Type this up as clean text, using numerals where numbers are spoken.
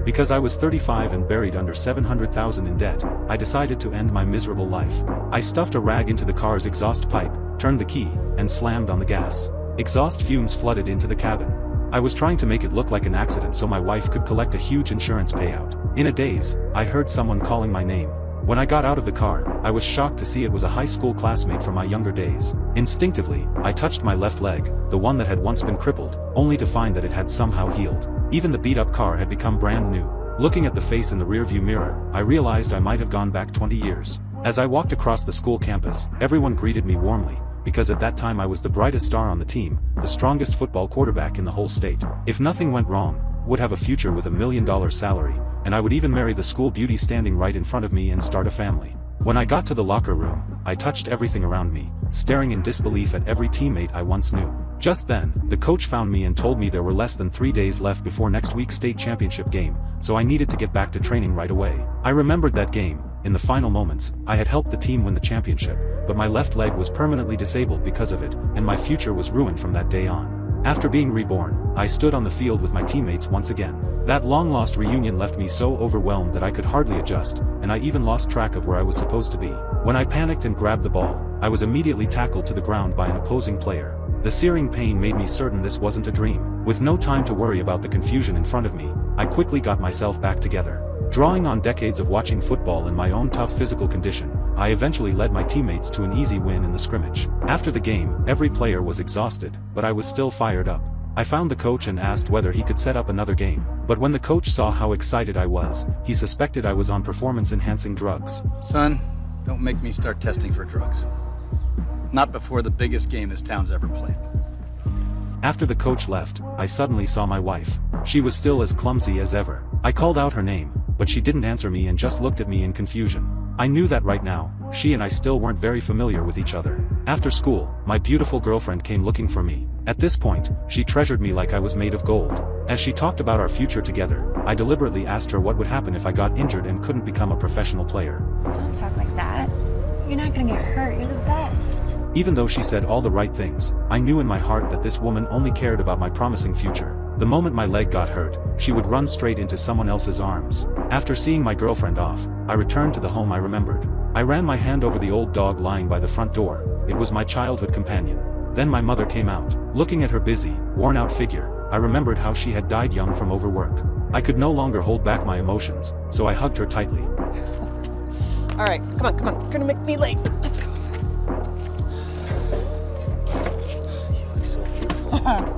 Because I was 35 and buried under 700,000 in debt, I decided to end my miserable life. I stuffed a rag into the car's exhaust pipe, turned the key, and slammed on the gas. Exhaust fumes flooded into the cabin. I was trying to make it look like an accident so my wife could collect a huge insurance payout. In a daze, I heard someone calling my name. When I got out of the car, I was shocked to see it was a high school classmate from my younger days. Instinctively, I touched my left leg, the one that had once been crippled, only to find that it had somehow healed. Even the beat-up car had become brand new. Looking at the face in the rearview mirror, I realized I might have gone back 20 years. As I walked across the school campus, everyone greeted me warmly, because at that time I was the brightest star on the team, the strongest football quarterback in the whole state. If nothing went wrong, would have a future with $1 million salary, and I would even marry the school beauty standing right in front of me and start a family. When I got to the locker room, I touched everything around me, staring in disbelief at every teammate I once knew. Just then, the coach found me and told me there were less than 3 days left before next week's state championship game, so I needed to get back to training right away. I remembered that game. In the final moments, I had helped the team win the championship, but my left leg was permanently disabled because of it, and my future was ruined from that day on. After being reborn, I stood on the field with my teammates once again. That long-lost reunion left me so overwhelmed that I could hardly adjust, and I even lost track of where I was supposed to be. When I panicked and grabbed the ball, I was immediately tackled to the ground by an opposing player. The searing pain made me certain this wasn't a dream. With no time to worry about the confusion in front of me, I quickly got myself back together. Drawing on decades of watching football and my own tough physical condition, I eventually led my teammates to an easy win in the scrimmage. After the game, every player was exhausted, but I was still fired up. I found the coach and asked whether he could set up another game, but when the coach saw how excited I was, he suspected I was on performance-enhancing drugs. Son, don't make me start testing for drugs. Not before the biggest game this town's ever played. After the coach left, I suddenly saw my wife. She was still as clumsy as ever. I called out her name, but she didn't answer me and just looked at me in confusion. I knew that right now, she and I still weren't very familiar with each other. After school, my beautiful girlfriend came looking for me. At this point, she treasured me like I was made of gold. As she talked about our future together, I deliberately asked her what would happen if I got injured and couldn't become a professional player. Don't talk like that. You're not gonna get hurt, you're the best. Even though she said all the right things, I knew in my heart that this woman only cared about my promising future. The moment my leg got hurt, she would run straight into someone else's arms. After seeing my girlfriend off, I returned to the home I remembered. I ran my hand over the old dog lying by the front door. It was my childhood companion. Then my mother came out. Looking at her busy, worn-out figure, I remembered how she had died young from overwork. I could no longer hold back my emotions, so I hugged her tightly. All right, come on. You're gonna make me late. Let's go. You look so beautiful.